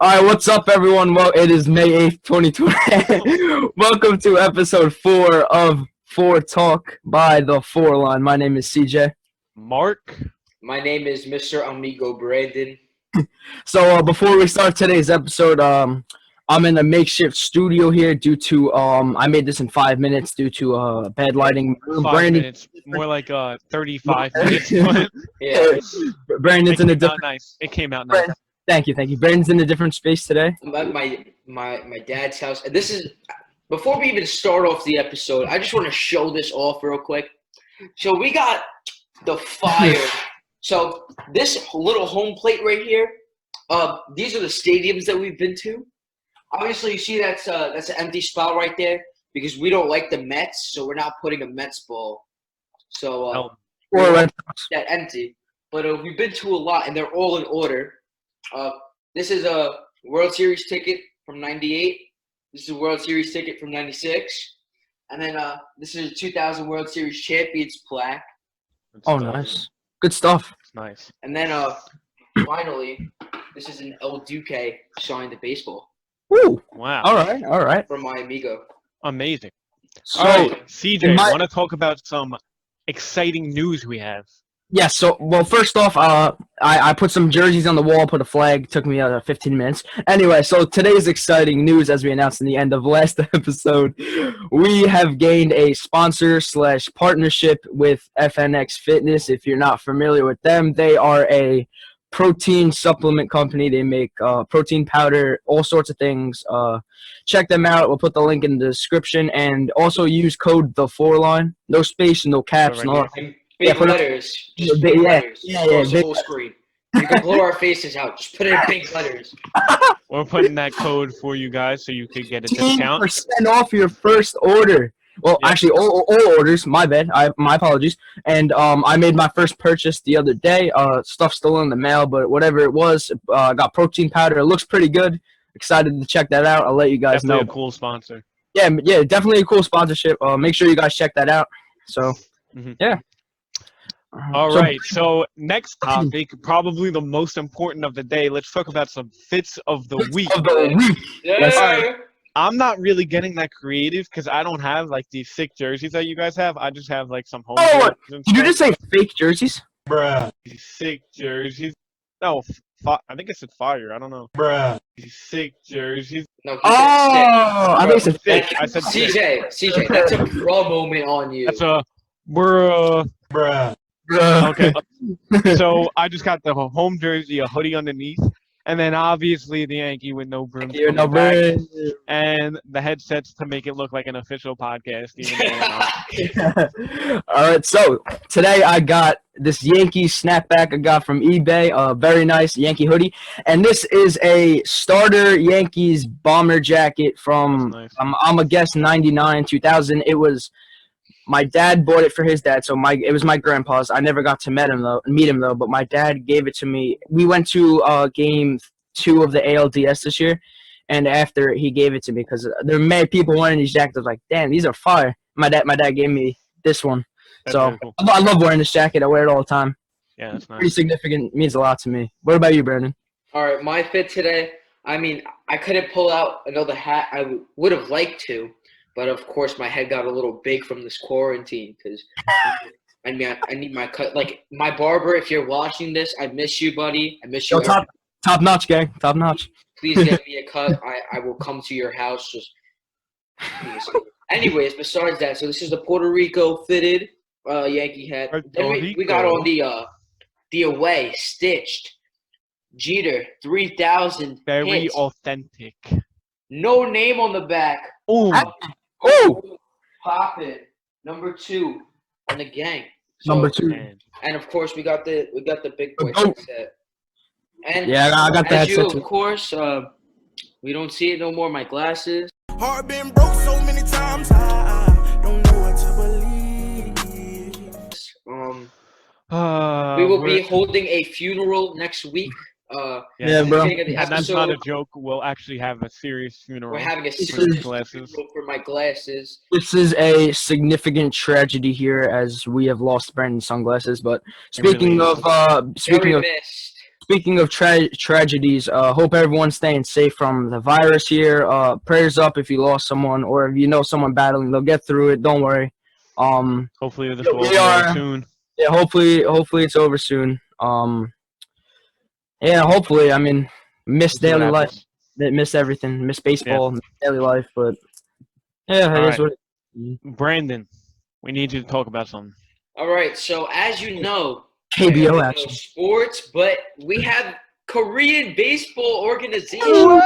All right, what's up, everyone? Well, it is May 8th, 2020. Welcome to episode 4 of 4Talk by The4Line. My name is CJ. Marc. My name is Mr. Amigo Brandon. So before we start today's episode, I'm in a makeshift studio here due to I made this in 5 minutes due to bad lighting. 5 minutes, more like 35 minutes. But Yeah, Brandon's in a different. nice. It came out nice. Thank you. Brandon's in a different space today. I'm at my dad's house. And this is before we even start off the episode. I just want to show this off real quick. So we got the fire. So this little home plate right here. These are the stadiums that we've been to. Obviously, you see that's an empty spot right there because we don't like the Mets, so we're not putting a Mets ball. So that empty. But we've been to a lot, and they're all in order. This is a World Series ticket from '98. This is a World Series ticket from '96, and then this is a 2000 World Series champions plaque. Oh, nice, good stuff. Nice. And then finally, this is an El Duque signed baseball. Woo! Wow. All right. From my amigo. Amazing. So, All right, CJ, want to talk about some exciting news we have? yeah, well, first off, I put some jerseys on the wall, put a flag, took me 15 minutes. Anyway, so today's exciting news, as we announced in the end of last episode, we have gained a sponsor/partnership with FNX Fitness. If you're not familiar with them, they are a protein supplement company. They make protein powder, all sorts of things. Check them out. We'll put the link in the description, and also use code The4Line. No space, no caps, no. Big letters. Just big letters. Yeah. Full screen. You can blow our faces out. Just put it in big letters. We're putting that code for you guys so you could get a discount. 10% off your first order. Well, Yeah. actually, all orders. My bad. My apologies. And I made my first purchase the other day. Stuff's still in the mail, but whatever it was, got protein powder. It looks pretty good. Excited to check that out. I'll let you guys Definitely know. a cool sponsor. Yeah, definitely a cool sponsorship. Make sure you guys check that out. So, yeah. All right, so next topic, probably the most important of the day. Let's talk about some fits of the week. Yeah. All right. I'm not really getting that creative because I don't have like these sick jerseys that you guys have. I just have like some home jerseys and Did you stuff. just say fake jerseys? Bruh. These sick jerseys. No, I think it said fire. I don't know. Bruh. These sick jerseys. No, he I think it's fake. I said sick. CJ, that's a pro moment on you. That's a bruh. Bruh. Okay. So I just got the home jersey, a hoodie underneath, and then obviously the Yankee with no broom. You're no back, brain. and the headsets to make it look like an official podcast. Even though we're not. All right, so today I got this Yankee snapback I got from eBay, a very nice Yankee hoodie, and this is a starter Yankees bomber jacket from That's nice. I'm gonna guess 99, 2000. It was my dad bought it for his dad, so it was my grandpa's. I never got to meet him though, but my dad gave it to me. We went to game 2 of the ALDS this year, and after he gave it to me because there were many people wanting these jackets. I was like, damn, these are fire. My dad gave me this one. That's So very cool. I love wearing this jacket. I wear it all the time. Yeah, that's Pretty nice. significant. Means a lot to me. What about you, Brandon? All right, my fit today. I mean, I couldn't pull out another hat. I would have liked to, but of course my head got a little big from this quarantine because I need my cut. Like my barber, if you're watching this, I miss you, buddy. I miss you. Yo, top notch, gang. Top notch. Please get me a cut. I will come to your house. Just anyways, besides that, so this is the Puerto Rico fitted Yankee hat. Then we got on the away stitched Jeter 3000 Very hits. authentic. No name on the back. Oh, Oh, Pop it. Number 2 on the gang. So, number 2. man. And of course we got the big boy Oh. set. And Yeah, I got that as you set of too. course we don't see it no more. My glasses. Heart been broke so many times. I don't know what to believe. We will be holding a funeral next week. Yeah, bro. beginning of the And that's not a episode, joke. We'll actually have a serious funeral. we're having a This serious is- glasses. funeral for my glasses. This is a significant tragedy here, as we have lost Brandon's sunglasses. But speaking really of Very missed. speaking of tragedies, hope everyone's staying safe from the virus here. Prayers up if you lost someone or if you know someone battling. They'll get through it. Don't worry. Hopefully this Yeah, will we be over are. soon. Yeah, hopefully it's over soon. Yeah, hopefully. I mean, miss We'll see what daily life, happens. miss everything, miss Yeah. baseball, miss daily life, but yeah, All it is right. what. Brandon, we need you to talk about something. All right, so as you know, KBO no action. sports, but we have Korean baseball organization Whoa!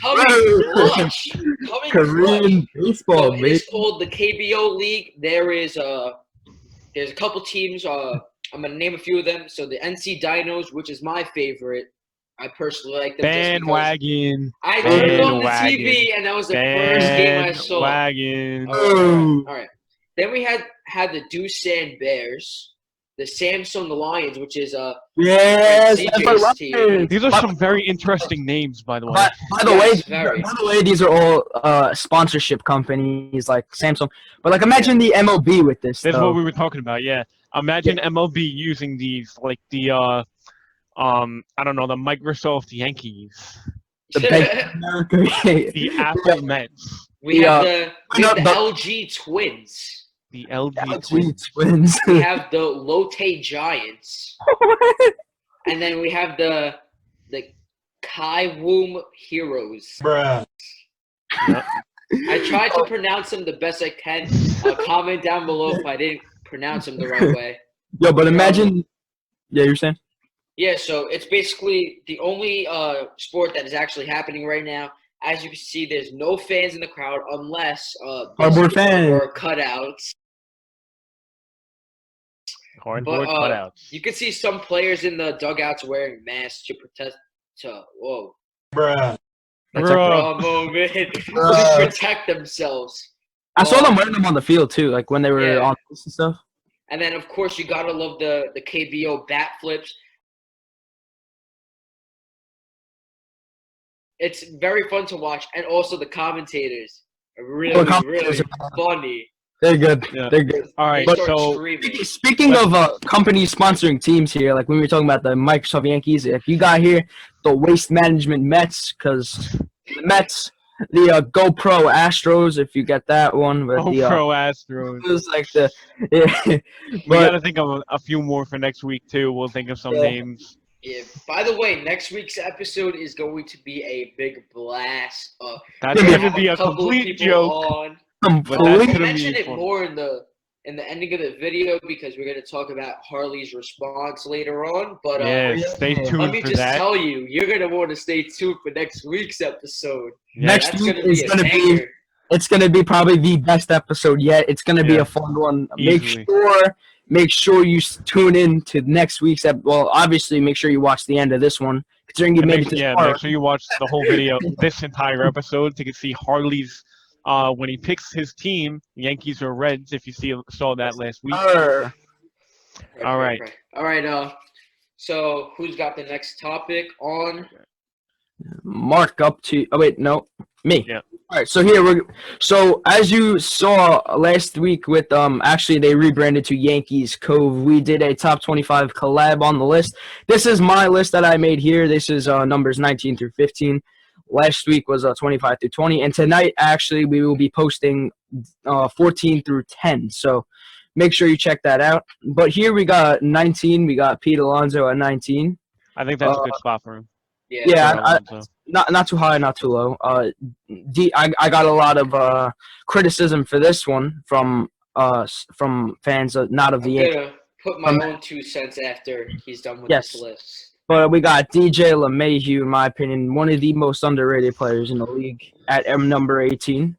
coming clutch. Coming Korean clutch. baseball, So it baby. is called the KBO League. There's a couple teams. I'm gonna name a few of them. So the NC Dinos, which is my favorite. I personally like them Bandwagon. I turned it on the Bandwagon. TV, and that was the first game I saw. Bandwagon. All right. Then we had the Doosan Bears, the Samsung Lions, which is Yes, CJ's team. These are some very interesting names, by the way. By the way, these are all sponsorship companies like Samsung. But like, imagine the MLB with this. That's though. what we were talking about. Yeah, imagine MLB using these, like the I don't know, the Microsoft Yankees, The Bank of America. the Apple Mets, We have the LG Twins. the LG LG Twins. We have the Lotte Giants, and then we have the Kaiwoom Heroes. Bruh. Yep. I tried to pronounce them the best I can. Comment down below if I didn't pronounce them the right way. Yo, but imagine. Yeah, you're saying. Yeah, so it's basically the only sport that is actually happening right now. As you can see, there's no fans in the crowd unless Cardboard fans or cutouts. Cardboard cutouts. You can see some players in the dugouts wearing masks to protect. Whoa, Bruh. to protect themselves. I saw them wearing them on the field too, like when they were on this and stuff. And then, of course, you gotta love the KBO bat flips. It's very fun to watch, and also the commentators are really funny. They're good. Yeah. They're good. All right, so Speaking of companies sponsoring teams here, like when we were talking about the Microsoft Yankees, if you got here the Waste Management Mets, because the Mets, the GoPro Astros, if you get that one, but GoPro Astros. It was like the we gotta think of a few more for next week too. We'll think of some names. Yeah. By the way, next week's episode is going to be a big blast. That's going to be a complete joke. We'll mention it more in the ending of the video because we're going to talk about Harley's response later on. But stay tuned for that. Let me just tell you, you're going to want to stay tuned for next week's episode. Next week is going to be. It's going to be probably the best episode yet. It's going to be a fun one. Easily. Make sure you tune in to next week's episode. Well, obviously, make sure you watch the end of this one. Considering you made it this far. Make sure you watch the whole video, this entire episode, to see Harley's when he picks his team, Yankees or Reds. If you saw that last week. All right. So who's got the next topic on? Marc up to. Oh wait, no, me. Yeah. All right, so as you saw last week with actually they rebranded to Yankees Cove. We did a top 25 collab on the list. This is my list that I made here. This is numbers 19 through 15. Last week was 25 through 20, and tonight actually we will be posting 14 through 10. So make sure you check that out. But here we got 19. We got Pete Alonso at 19. I think that's a good spot for him. Yeah, not too high, not too low. I got a lot of criticism for this one from fans, not of the Yankees. I'm gonna put my own 2 cents after he's done with this list. But we got DJ LeMahieu, in my opinion, one of the most underrated players in the league at number 18.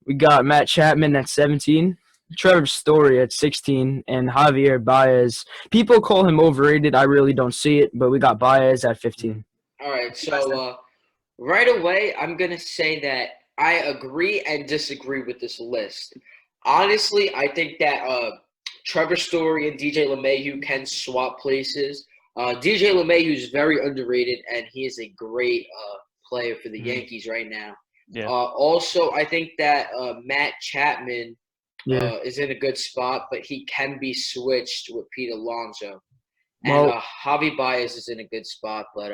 We got Matt Chapman at 17. Trevor Story at 16, and Javier Baez. People call him overrated. I really don't see it, but we got Baez at 15. All right, so right away, I'm going to say that I agree and disagree with this list. Honestly, I think that Trevor Story and DJ LeMahieu can swap places. DJ LeMahieu is very underrated, and he is a great player for the Yankees right now. Yeah. Also, I think that Matt Chapman is in a good spot, but he can be switched with Pete Alonso. And Well, Javi Baez is in a good spot, but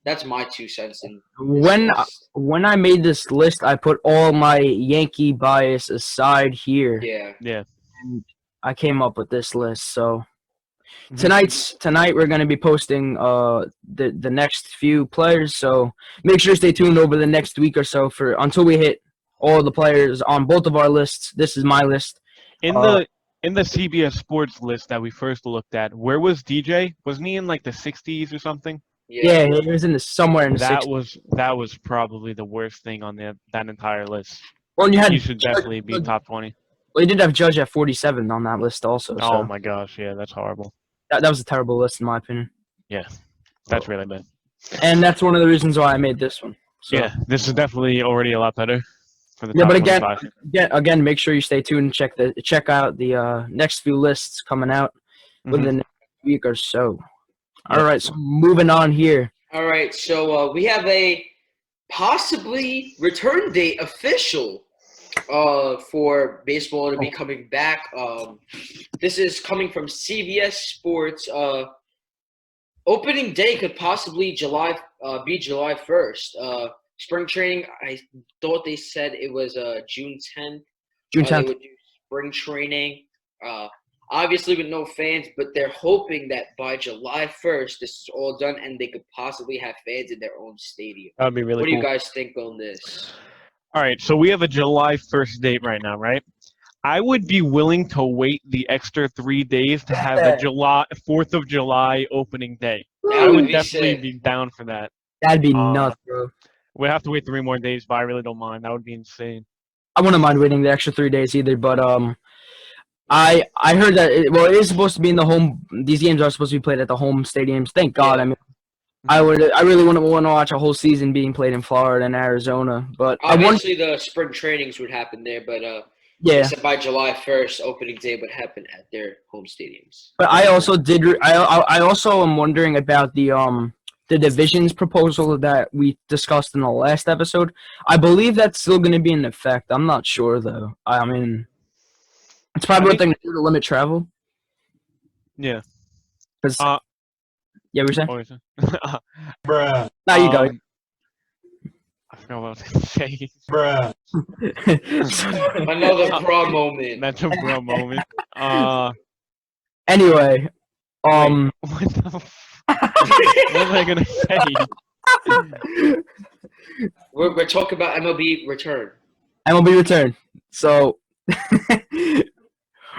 that's my 2 cents in this when list. when I made this list, I put all my Yankee bias aside here, Yeah. Yeah. and I came up with this list. So Mhm. tonight we're gonna be posting the next few players. So make sure to stay tuned over the next week or so for until we hit all the players on both of our lists. This is my list. In Uh, the CBS Sports list that we first looked at, where was DJ? Wasn't he in like the 60s or something? Yeah. yeah, he was in the somewhere in the That 60s. was probably the worst thing on that entire list. Well, and you He had should definitely be top 20. well, you did have Judge at 47 on that list also. Oh So my gosh, yeah, that's horrible. that was a terrible list in my opinion. Yeah, that's really bad. And that's one of the reasons why I made this one. So. Yeah, this is definitely already a lot better for the Yeah, top but again, 25. again, make sure you stay tuned and check out the next few lists coming out within the next week or so. All Yep. right, so moving on here. All right, so we have a possibly return date official for baseball to be coming back. This is coming from CBS Sports. Opening day could possibly be July 1st. Spring training, I thought they said it was June 10th. June They 10th. would do spring training. Obviously with no fans, but they're hoping that by July 1st, this is all done and they could possibly have fans in their own stadium. That would be really What do cool. you guys think on this? All right, so we have a July 1st date right now, right? I would be willing to wait the extra 3 days to have a 4th of July opening day. That I would would be definitely sick. be down for that. That'd be nuts, bro. We'd have to wait 3 more days, but I really don't mind. That would be insane. I wouldn't mind waiting the extra 3 days either, but I heard that it is supposed to be in the home. These games are supposed to be played at the home stadiums. Thank God. Yeah. I mean, I really wouldn't want to watch a whole season being played in Florida and Arizona, but Obviously, the spring trainings would happen there, but they yeah. said by July 1st, opening day would happen at their home stadiums. But I also did. I also am wondering about the divisions proposal that we discussed in the last episode. I believe that's still going to be in effect. I'm not sure though. I mean, it's probably one thing to do to limit travel. Yeah. 'Cause- yeah, we were saying. What was it? Bruh. Now you go. I forgot what I was going to say. Bruh. Another bra moment. That's a bro moment. Anyway, What the what was I gonna say? We're talking about MLB return. MLB return. So,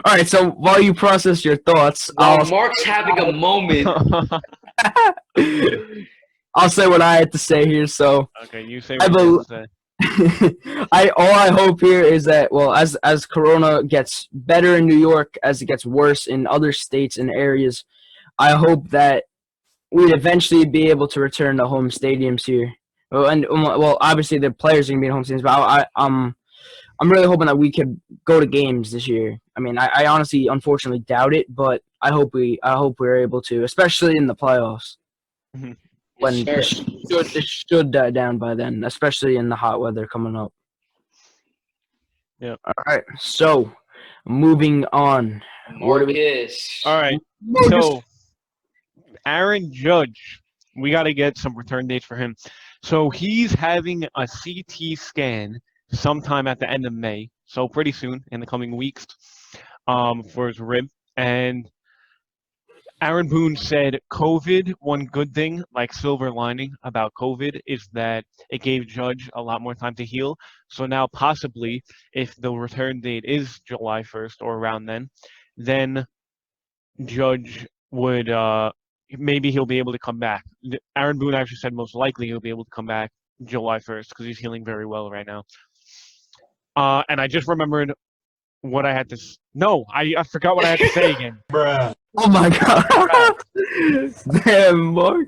all right. So while you process your thoughts, While Mark's having a moment. I'll say what I had to say here. So, Okay, you say what you have to say. all I hope here is that as Corona gets better in New York, as it gets worse in other states and areas, I hope that we'd eventually be able to return to home stadiums here. Well, obviously the players are gonna be in home stadiums, but I'm really hoping that we could go to games this year. I mean, I honestly, unfortunately, doubt it, but I hope we're able to, especially in the playoffs. Mm-hmm. When Yes, this should die down by then, especially in the hot weather coming up. Yeah. All right. So, moving on. Marcus. All right. So, Aaron Judge, we got to get some return dates for him. So he's having a CT scan sometime at the end of May, so pretty soon in the coming weeks, for his rib. And Aaron Boone said COVID, one good thing, like silver lining about COVID, is that it gave Judge a lot more time to heal. So now possibly, if the return date is July 1st or around then Judge would, maybe he'll be able to come back. Aaron Boone actually said most likely he'll be able to come back July 1st because he's healing very well right now. And I just remembered what I had to. No, I forgot what I had to say again. Bruh. Oh my God. Damn, Mark.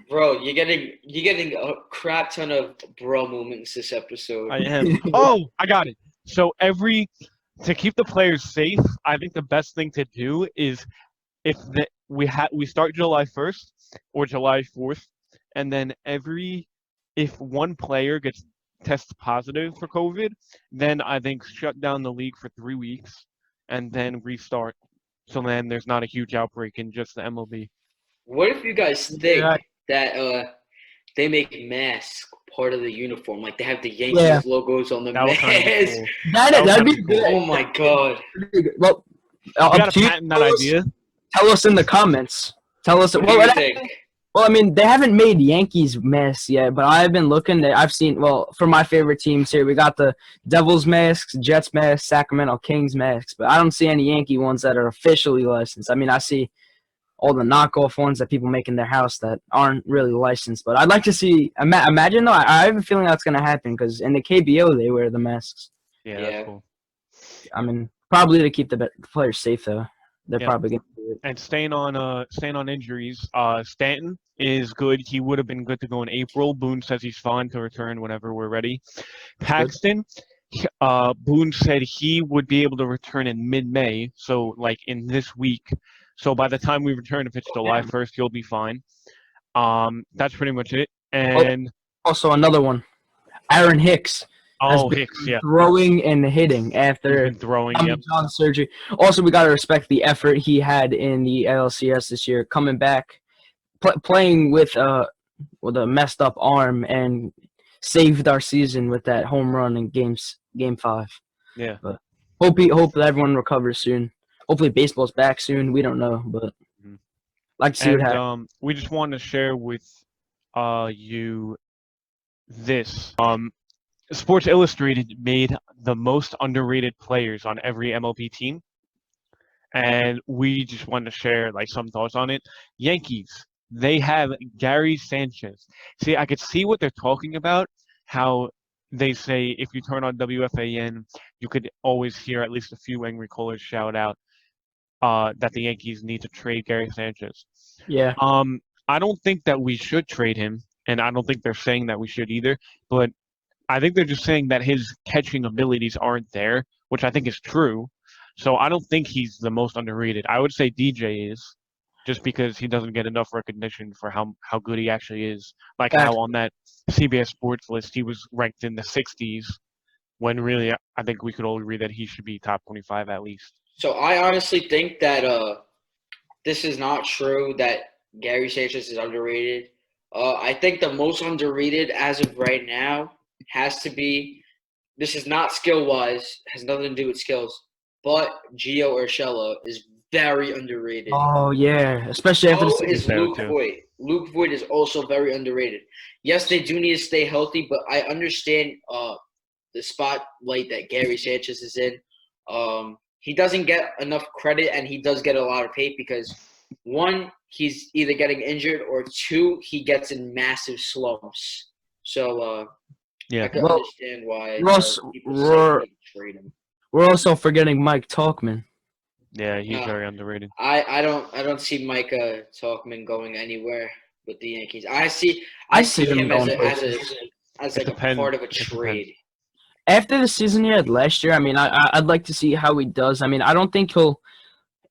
Bro, you're getting a crap ton of bro moments this episode. I am. Oh, I got it. So to keep the players safe, I think the best thing to do is if we start July 1st or July 4th, and then if one player gets tested positive for COVID, then I think shut down the league for 3 weeks and then restart. So then there's not a huge outbreak in just the MLB. What if you guys think Yeah. that they make masks part of the uniform? Like they have the Yankees logos on the That would kind of be mask. cool. That'd That would be kinda be good. Oh my god. That'd be good. Well, You up gotta to you. patent that idea. Tell us in the comments. Tell us. What Well, do you think? well, I mean, they haven't made Yankees masks yet, but I've been looking. I've seen. Well, for my favorite teams here, we got the Devils masks, Jets masks, Sacramento Kings masks, but I don't see any Yankee ones that are officially licensed. I mean, I see all the knockoff ones that people make in their house that aren't really licensed. But I'd like to see. Imagine though, I have a feeling that's gonna happen because in the KBO they wear the masks. Yeah, Yeah. that's cool. I mean, probably to keep the players safe though. They're Yeah. probably gonna do it. And staying on injuries, Stanton is good. He would have been good to go in April. Boone says he's fine to return whenever we're ready. Paxton, Boone said he would be able to return in mid-May, so like in this week. So by the time we return, if it's July 1st, he'll be fine. That's pretty much it. And Also, another one, Aaron Hicks. Hicks, yeah, Throwing and hitting he's after been throwing. Tommy Yep. John surgery. Also, we got to respect the effort he had in the LCS this year, coming back, playing with a messed up arm, and saved our season with that home run in game 5. Yeah. But hope that everyone recovers soon. Hopefully, baseball's back soon. We don't know, but Mhm. like to see what happens. And we just wanted to share with you this. Sports Illustrated made the most underrated players on every MLB team, and we just wanted to share like some thoughts on it. Yankees, they have Gary Sanchez. See, I could see what they're talking about, how they say if you turn on WFAN, you could always hear at least a few angry callers shout out that the Yankees need to trade Gary Sanchez. Yeah. I don't think that we should trade him, and I don't think they're saying that we should either, but I think they're just saying that his catching abilities aren't there, which I think is true. So I don't think he's the most underrated. I would say DJ is, just because he doesn't get enough recognition for how good he actually is. Like how on that CBS Sports list he was ranked in the 60s, when really I think we could all agree that he should be top 25 at least. So I honestly think that this is not true that Gary Sanchez is underrated. I think the most underrated as of right now has to be, this is not skill-wise, has nothing to do with skills, but Gio Urshela is very underrated. Oh yeah, especially after So the is Luke Voigt. Luke Voigt is also very underrated. Yes, they do need to stay healthy, but I understand the spotlight that Gary Sanchez is in. He doesn't get enough credit, and he does get a lot of hate because, one, he's either getting injured, or two, he gets in massive slumps. So Yeah. I can understand why people say they trade him. We're also forgetting Mike Talkman. Yeah, he's very underrated. I don't see Micah Talkman going anywhere with the Yankees. I see him as like a part of a trade. After the season he had last year, I mean, I'd like to see how he does. I mean, I don't think he'll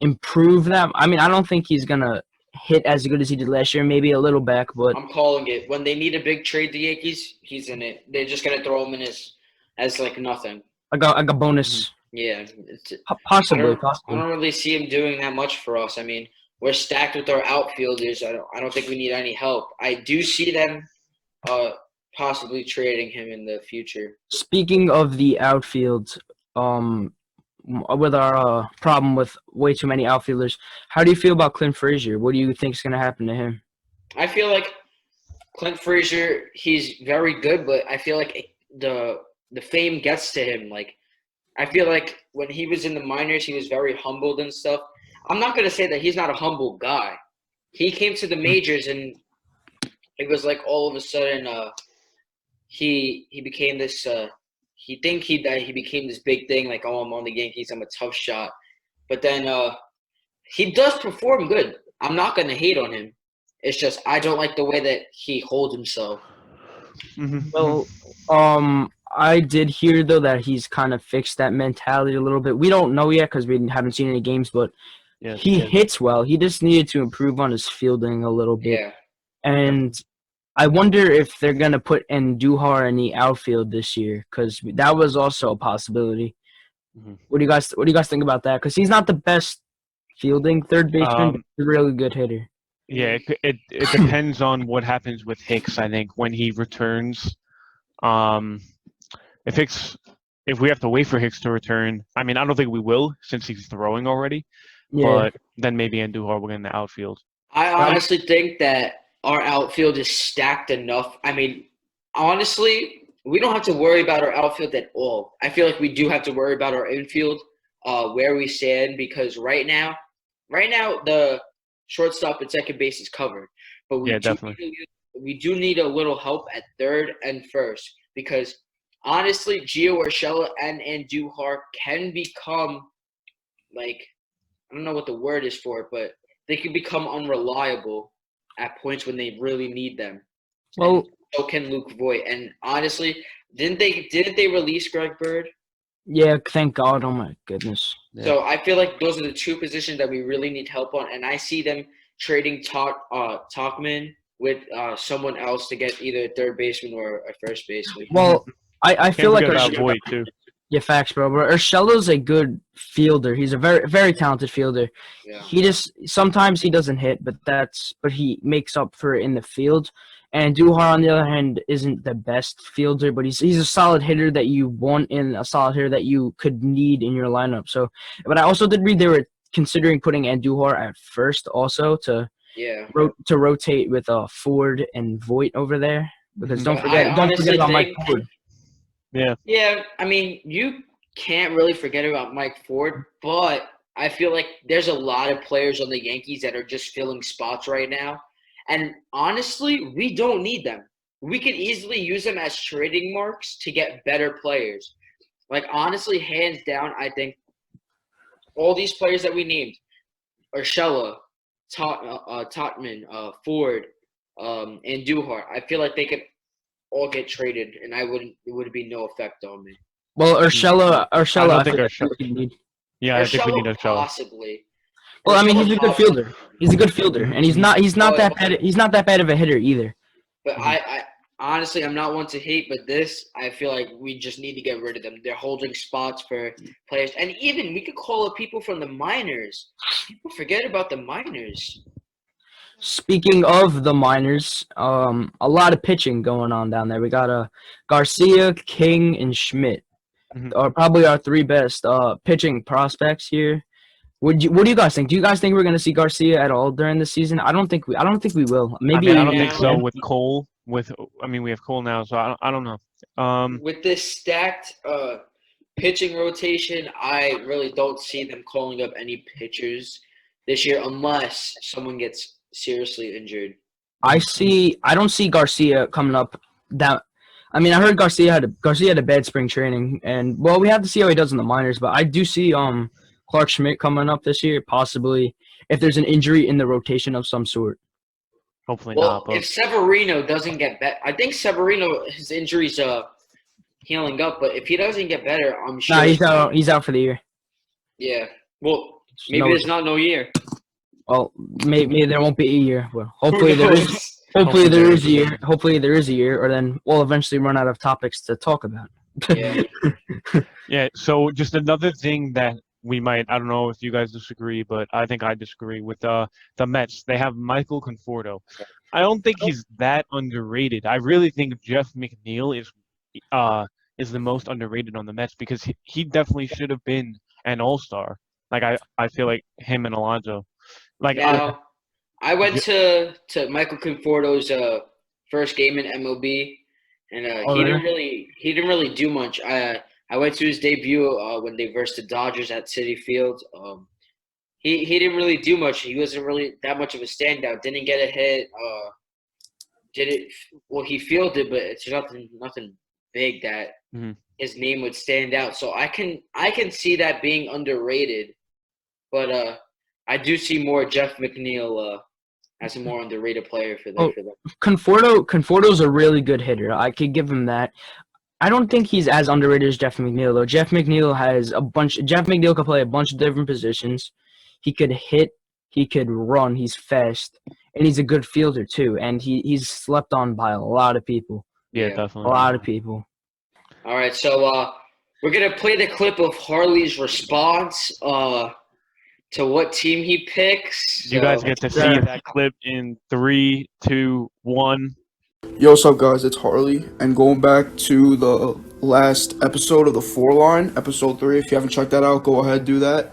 improve that. I mean, I don't think he's gonna hit as good as he did last year. Maybe a little back, but I'm calling it. When they need a big trade, the Yankees, he's in it. They're just gonna throw him in as like nothing. like a bonus. Yeah, Possibly. I don't really see him doing that much for us. I mean, we're stacked with our outfielders. I don't think we need any help. I do see them possibly trading him in the future. Speaking of the outfield, with our problem with way too many outfielders, how do you feel about Clint Frazier? What do you think is going to happen to him? I feel like Clint Frazier, he's very good, but I feel like the fame gets to him. Like, I feel like when he was in the minors, he was very humbled and stuff. I'm not going to say that he's not a humble guy. He came to the majors, and it was like all of a sudden he became this he became this big thing, like, oh, I'm on the Yankees, I'm a tough shot. But then he does perform good. I'm not going to hate on him. It's just I don't like the way that he holds himself. Well, I did hear, though, that he's kind of fixed that mentality a little bit. We don't know yet because we haven't seen any games, but he hits well. He just needed to improve on his fielding a little bit. Yeah. And I wonder if they're going to put Andujar in the outfield this year, because that was also a possibility. What do you guys think about that? Because he's not the best fielding third baseman, but he's a really good hitter. Yeah, it depends on what happens with Hicks. I think when he returns, um, if we have to wait for Hicks to return, I mean, I don't think we will since he's throwing already. Yeah. But then maybe Andujar will get in the outfield. I honestly think that our outfield is stacked enough. I mean, honestly, we don't have to worry about our outfield at all. I feel like we do have to worry about our infield, where we stand, because right now the shortstop and second base is covered, but Yeah, definitely. we do need a little help at third and first, because honestly, Gio Urshela and Andujar can become, like, I don't know what the word is for it, but they can become unreliable at points when they really need them. Well, And so can Luke Voigt. And honestly, didn't they release Greg Bird? yeah, thank God. Oh my goodness. Yeah. So I feel like those are the two positions that we really need help on, and I see them trading Talkman with someone else to get either a third baseman or a first baseman. Well, I feel Can't like forget about Urshela, Voigt too. yeah, facts, bro. But Urshela's a good fielder. He's a very talented fielder. Yeah. He just sometimes he doesn't hit, but he makes up for it in the field. And Duhar, on the other hand, isn't the best fielder, but he's a solid hitter that you want and a solid hitter that you could need in your lineup. So, but I also did read they were considering putting Andujar at first also to Yeah. rotate with Ford and Voigt over there, because don't But forget I honestly about Mike think- Ford. Yeah. Yeah, I mean, you can't really forget about Mike Ford, but I feel like there's a lot of players on the Yankees that are just filling spots right now. And honestly, we don't need them. We could easily use them as trading marks to get better players. Like, honestly, hands down, I think all these players that we named, Urshela, Totman, Ford, and Duhar, I feel like they could all get traded, and it would be no effect on me. Well, Urshela, I I don't think feel like Urshela- we need. Yeah, I think we need Urshela Urshela. possibly. Well, I mean, Urshela he's a good possibly. fielder. He's a good fielder, and he's not that bad. He's not that bad of a hitter either. But I honestly, I'm not one to hate, but I feel like we just need to get rid of them. They're holding spots for players, and even we could call up people from the minors. People forget about the minors. Speaking of the minors, a lot of pitching going on down there. We got Garcia, King, and Schmidt Mhm. are probably our three best pitching prospects here. What do you guys think? Do you guys think we're gonna see Garcia at all during the season? I don't think we will. Maybe I mean, I don't think now- so with Cole. We have Cole now, so I don't know. With this stacked pitching rotation, I really don't see them calling up any pitchers this year unless someone gets seriously injured. I don't see Garcia coming up. I mean, I heard Garcia had a bad spring training, and well, we have to see how he does in the minors. But I do see Clark Schmidt coming up this year, possibly if there's an injury in the rotation of some sort. Hopefully Well, not. But if Severino doesn't get better, I think Severino, his injury's healing up. But if he doesn't get better, I'm sure. Nah, he's out. He's out for the year. Yeah. Well, maybe No- there's not no year. Well, maybe there won't be a year. Well, hopefully there is. Hopefully there is a year. Hopefully there is a year, or then we'll eventually run out of topics to talk about. Yeah. yeah, so just another thing that we might, I don't know if you guys disagree, but I think I disagree with the Mets. They have Michael Conforto. I don't think he's that underrated. I really think Jeff McNeil is the most underrated on the Mets because he definitely should have been an all-star. Like I feel like him and Alonso. Like Now, I went to Michael Conforto's first game in MLB, and he didn't really do much. I went to his debut when they versed the Dodgers at Citi Field. He didn't really do much. He wasn't really that much of a standout. Didn't get a hit. He fielded, but it's nothing big that his name would stand out. So I can see that being underrated, but I do see more Jeff McNeil as a more underrated player for them. Conforto's a really good hitter. I could give him that. I don't think he's as underrated as Jeff McNeil though. Jeff McNeil could play a bunch of different positions. He could hit, he could run, he's fast, and he's a good fielder too. And he's slept on by a lot of people. Yeah, A definitely. lot of people. All right, so we're gonna play the clip of Harley's response. to what team he picks. You guys get to see Yeah. that clip in 3, 2, 1. Yo, what's up, guys? It's Harley, and going back to the last episode of the 4Line, episode 3. If you haven't checked that out, go ahead, do that.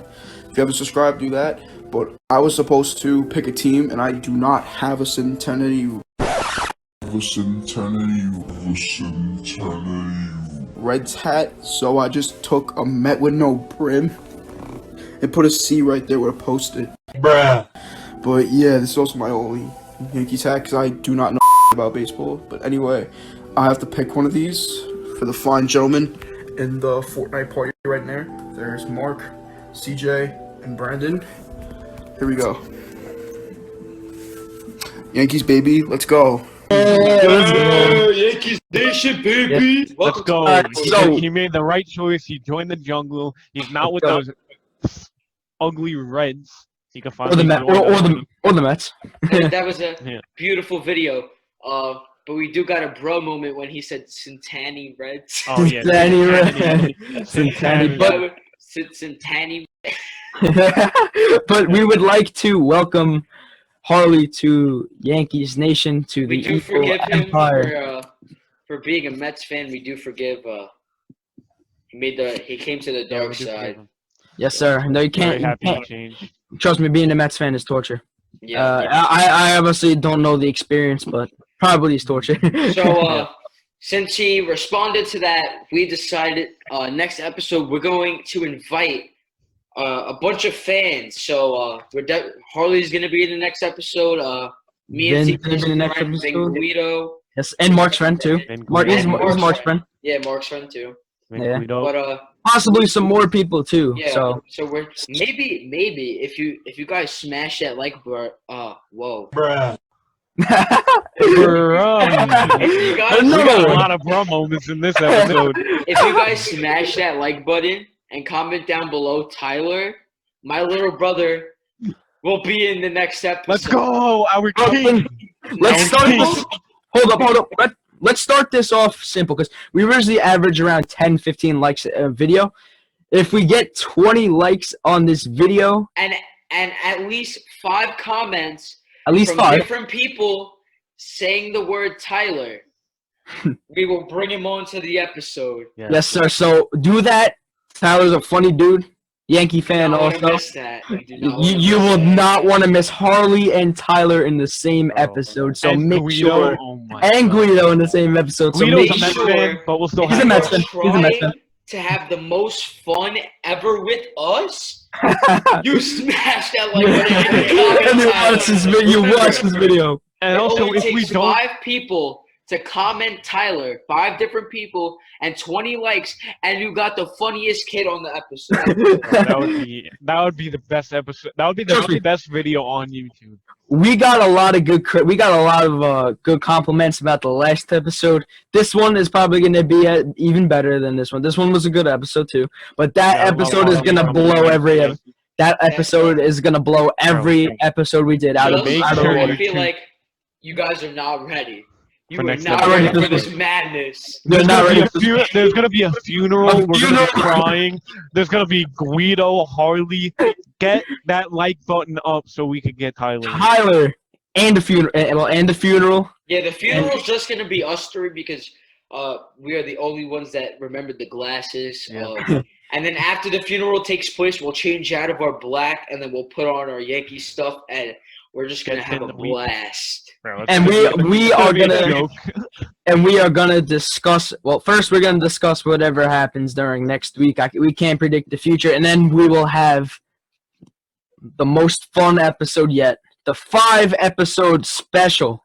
If you haven't subscribed, do that. But I was supposed to pick a team, and I do not have a Centenary Reds hat, so I just took a Met with no brim and put a C right there where it posted. Bruh. But yeah, this is also my only Yankees hat because I do not know about baseball. But anyway, I have to pick one of these for the fine gentleman in the Fortnite party right there. There's Marc, CJ, and Brandon. Here we go. Yankees, baby, let's go. Yankees Nation, baby. Let's go. so- He made the right choice. He joined the jungle. He's not with those ugly Reds. He can Or finally the Met, or the Mets. That was a Yeah. beautiful video. But we do got a bro moment when he said Centenary Reds. Oh yeah, Cincinnati, but Centenary. but we would like to welcome Harley to Yankees Nation, to We the do Eagle forgive him Empire. for being a Mets fan. We do forgive. He came to the Yeah, we dark do forgive side. him. Yes, sir. No, you Very can't. You happy to can't. change. Trust me, being a Mets fan is torture. Yeah. I obviously don't know the experience, but probably is torture. So, since he responded to that, we decided next episode we're going to invite a bunch of fans. So Harley's gonna be in the next episode. Me and Vin's gonna be in the next friend, episode. Guido. Yes, and Mark's friend too. Mark is Mark's Mark's friend. Yeah, Mark's friend too. Yeah. But Possibly some more people too. yeah. So So we're maybe if you guys smash that like button. Whoa. Bruh. Bro. If you guys, We got a No. lot of bro moments in this episode. if you guys smash that like button and comment down below, Tyler, my little brother, will be in the next episode. Let's go, our king. Let's Our start king. this. Hold up. Let's start this off simple because we usually average around 10, 15 likes a video. If we get 20 likes on this video, And at least 5 comments at least from 5. different people saying the word Tyler, we will bring him onto the episode. Yeah. Yes, sir. So do that. Tyler's a funny dude, Yankee fan You don't wanna also. miss that. You do not wanna You miss will that. not want to miss Harley and Tyler in the same Bro. episode. So And make Guido, sure. oh my And God. Guido in the same episode. So Guido's make a Mets sure- fan, but we'll still He's a have Mets him. fan. He's a Mets fan. Trying to have the most fun ever with us. You smash that like button and And you comment watch this Tyler. video. You watch this video. And It also, only if we takes don't, 5 people to comment Tyler, 5 different people, and 20 likes, and you got the funniest kid on the episode. that would be the best episode. That would be Trust me. the best video on YouTube. We got a lot of good compliments about the last episode. This one is probably going to be even better than this one. This one was a good episode too, but that Yeah, episode a is lot going to of blow compliments. every. That episode is going to blow every episode we did out of Make Just the sure water. I feel like you guys are not ready. You For are next not episode. ready for this madness. They're There's not gonna, be ready a there's gonna be a funeral. A We're gonna funeral. be crying. There's gonna be Guido, Harley. Get that like button up so we can get Tyler. Tyler and the funeral and the funeral. Yeah, the funeral's just gonna be us 3 because we are the only ones that remember the glasses. Yeah. And then after the funeral takes place, we'll change out of our black and then we'll put on our Yankee stuff and we're just gonna That's have a been the week. blast. Bro, it's And gonna we it's are be a gonna joke. and we are gonna discuss. Well, first we're gonna discuss whatever happens during next week. We can't predict the future, and then we will have the most fun episode yet, the 5-episode special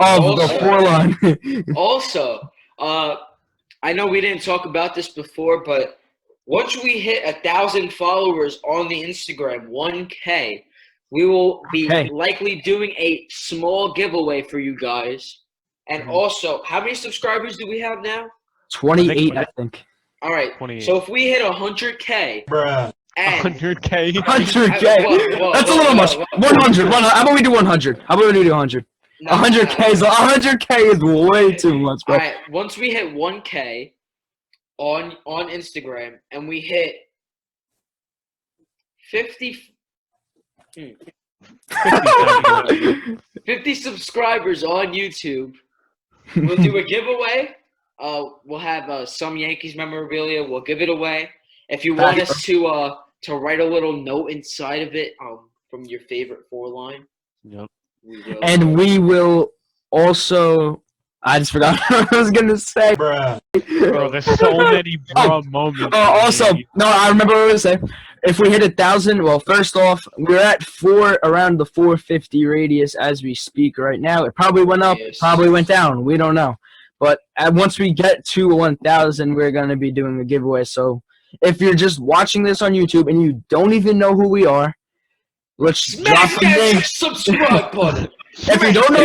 of the Also- 4Line. Also, I know we didn't talk about this before, but once we hit 1,000 followers on the Instagram, 1K, we will be Okay. likely doing a small giveaway for you guys. And Mhm. also, how many subscribers do we have now? 28, I think. All right. 28. So if we hit 100K Bruh. and 100K. 100K. Whoa, That's a little much. whoa. 100. How about we do 100? How about we do 100? No, 100K is 100K is way too much, All bro. right. Once we hit 1K on Instagram and we hit 50 50 subscribers on YouTube. We'll do a giveaway. We'll have some Yankees memorabilia. We'll give it away. If you want us to write a little note inside of it, from your favorite 4-line. Yep. And we will also. I just forgot what I was gonna say. Bro, there's so many moments. Also, no, I remember what I was saying. If we hit 1,000, well, first off, we're at around the 450 radius as we speak right now. It probably went up, probably went down. We don't know. But once we get to 1,000, we're gonna be doing a giveaway. So if you're just watching this on YouTube and you don't even know who we are, let's drop a name. Subscribe button. If you don't know,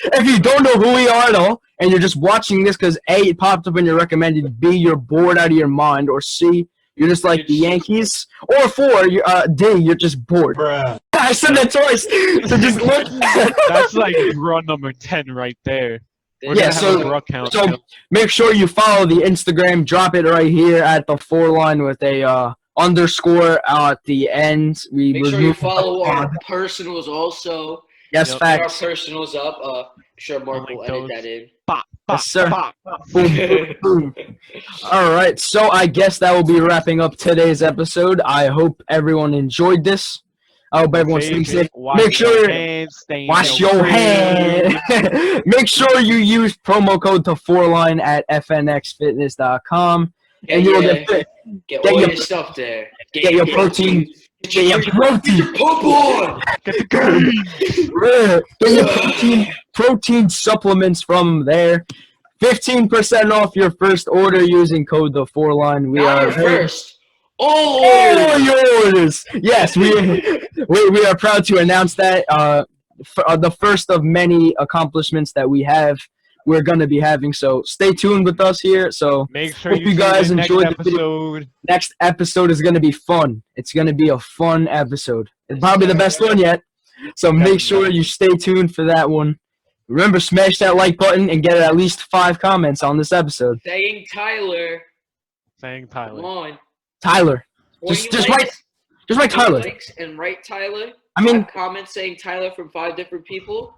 if you don't know who we are at all, and you're just watching this because A, it popped up in your recommended, B, you're bored out of your mind, or C, you're just like the Yankees, or 4, D, you're just bored. Bruh. I said that twice, so just look. That's like run number 10 right there. Yeah, so make sure you follow the Instagram. Drop it right here at the 4-line with a underscore at the end. Make sure you follow our personals also. Yes, facts. Our personals up. I'm sure Marc will edit that in. Yes, sir. Boom, boom. All right, so I guess that will be wrapping up today's episode. I hope everyone enjoyed this. I hope everyone stays safe. Make sure wash your hands. Make sure you use promo code The4Line at fnxfitness.com. And you'll get all your stuff there. Get your protein. Get your protein. Pump on. Get your protein supplements from there. 15% off your first order using code The4Line. We Not are your first. All your orders. Yes, we are proud to announce that the first of many accomplishments that we're gonna be having. So stay tuned with us here. So make sure you guys enjoyed the episode. Next episode is gonna be fun. It's gonna be a fun episode. It's probably the best one yet. So make sure you stay tuned for that one. Remember, smash that like button and get at least 5 comments on this episode. Saying Tyler. Come on. Tyler. Just write Tyler. And write Tyler. I mean, comments saying Tyler from 5 different people.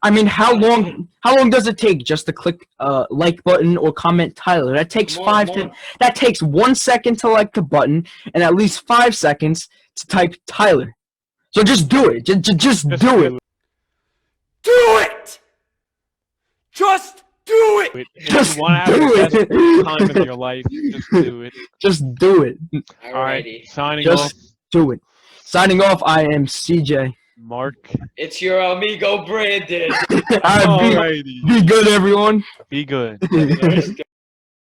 I mean, how long does it take just to click like button or comment Tyler? That takes that takes 1 second to like the button and at least 5 seconds to type Tyler. So just do it. Just do it. Do it! Just do it! Just do it. Time in your life. Just do it. Just do it. All right. Signing off. Do it. Signing off, I am CJ. Marc. It's your amigo Brandon. Be good, everyone. Be good.